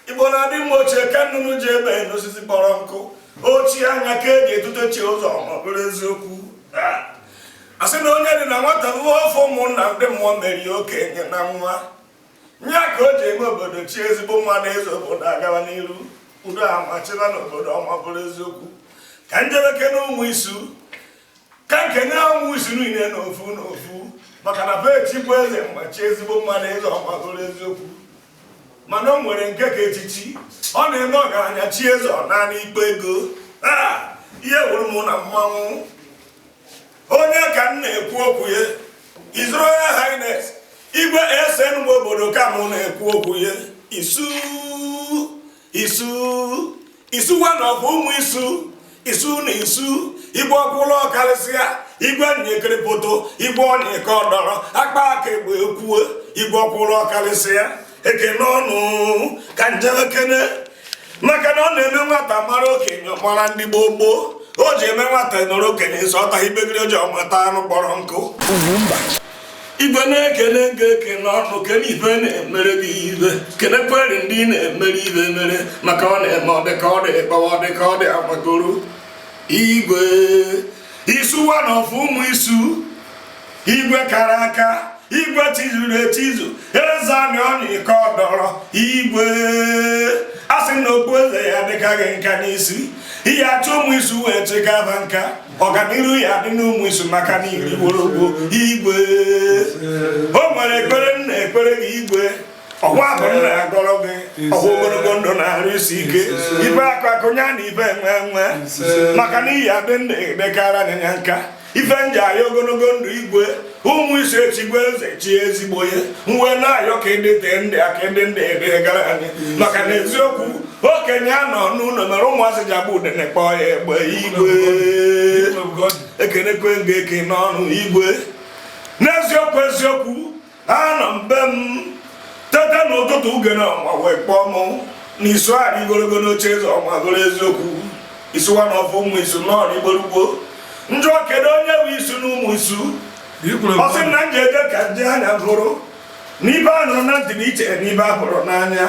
Igbo na-adị mma ochie ka nnụnụ ji ebe n'osisi kpọrọ nkụ ochie anya ka eji etute chi ụzọ ma bụrụ eziokwu. Asị na onye dị na nwata ruo ofe ụmụnna ndị mmụọ merie okenye na nwa nya ka o ji eme obodo chi ezigbo mmadụ eze obodo agawa n'iru udo amachila n'obodo ọma bụrụ eziokwu. Ka njebeke na ụmụ isu ka nkenye ụmụ isu niile n'ofu n'ofu maka na be chikwa eze mgbachi ezigbo mmadụ eze ọma bụrụ eziokwu. Mana o nwere nke ka echichi ọ na-eme ọgaranya chi eze ọ naanị ikpe ego ihe wuru mụ na mmanwụ onye ka m na-ekwu okwu ya His Royal Highness Igwe SN mgbe obodo ka mụ na-ekwu okwu ya isu one of ụmụ isu na isu igwe ọkwụlụ ọkarịsịa igwe nyekerepoto igwe ọnyịka ọdọrọ akpa aka egbe ekwuo igwe ọkwụlụ ọkarịsịa ekene ọnụ ka njebekene maka na ọ na-eme nwata mara okenye mara ndị gboo o ji eme nwata nọrọ okenye nsọ ọtaghị ibegiri o ji ọmata anụ kpọrọ nkụ igwe na-ekene ga-ekene ọnụ kene ibe na-emere gị ibe kenekweri ndị na-emere ibe mere maka ọ na-eme ọ dịka ọ dị ịkpawa ọ dịka ọ dị amagoro igwe isu one of ụmụ isu igwe kara aka igwe tizuru etizu eze anyị ọnyịka ọdọrọ igwe asị na okpu eze ya dịka gị nka n'isi ihe achọ ụmụ isu wee chịkaba nka ọganiru ya dị n'ụmụ isu maka na iri gborogbo igwe o nwere ekpere m na-ekpere gị igwe ọgwa bụ nna ya gọrọ gị ọgwa ogologo ndụ na-arụ isi ike ibe akụ akụnya na ibe nwe maka na iyi adị nna edekara anyịnya nka ife nji ayọ ogologo ndụ igwe ụmụ isu echigwe eze chi ezigbo ya mwe na-ayọ ka edete ndị aka ndị edegara anyị maka na eziokwu okenye a nọ n'ụlọ mere ụmụazị ji agba udene kpọọ ya egbe igwe ekenekwe ga-eke n'ọnụ igwe n'eziokwu anọ mbe m tete n'ụtụtụ uge na ọma wee kpọọ m n'isu ara igologo n'oche eze ọma goro eziokwu isu one of ụmụ isu n'ọrụ igborugbo njọ kedu onye bụ isu na ụmụ isu ọ sị na m ji eje ka nje anya bụrụ n'ibe a nụrụ na ntị na iche n'ibe a hụrụ n'anya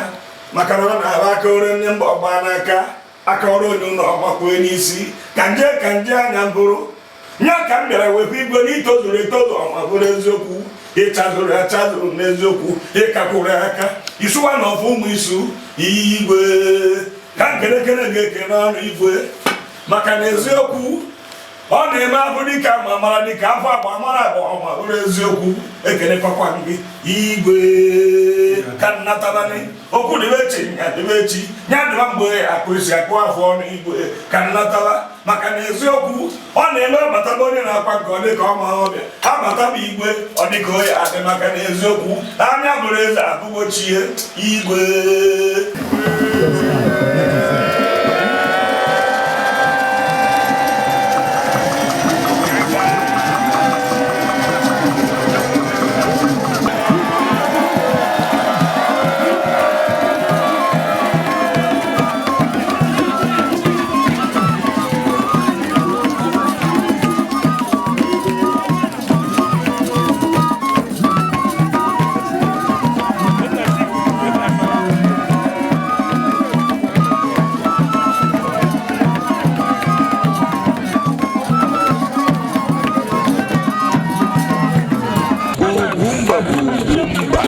maka na ọ na-ahụ aka ore nye mba ọgba n'aka aka ọrụ onye ụlọ ọgbakwue n'isi ka nje anya bụrụ nya ka m bịara wepụ igwe n'itozuru etozu ọma bụrụ eziokwu ịchazụrụ achazụrụ n'eziokwu ịkakwuru aka isuwa na ọfụ ụmụ isu igwe ka nkerekere ga-eke n'ọnụ igwe maka na eziokwu ọ na-eme abụ dịka ma mara dịka afọ agba mara agba ọma bụrụ eziokwu ekenekọkwa gị igwe ka nnatabani okwu dịbechi nya dịbechi nya dịba mgbe akụ isi akụ afọ ọnụ igwe ka nnataba maka na eziokwu ọ na-eme abataba onye na-akwa nke ọ dịka ọma ọbịa abataba igwe ọ dịka onye adị maka na eziokwu anya bụrụ eze abụgbochie igwe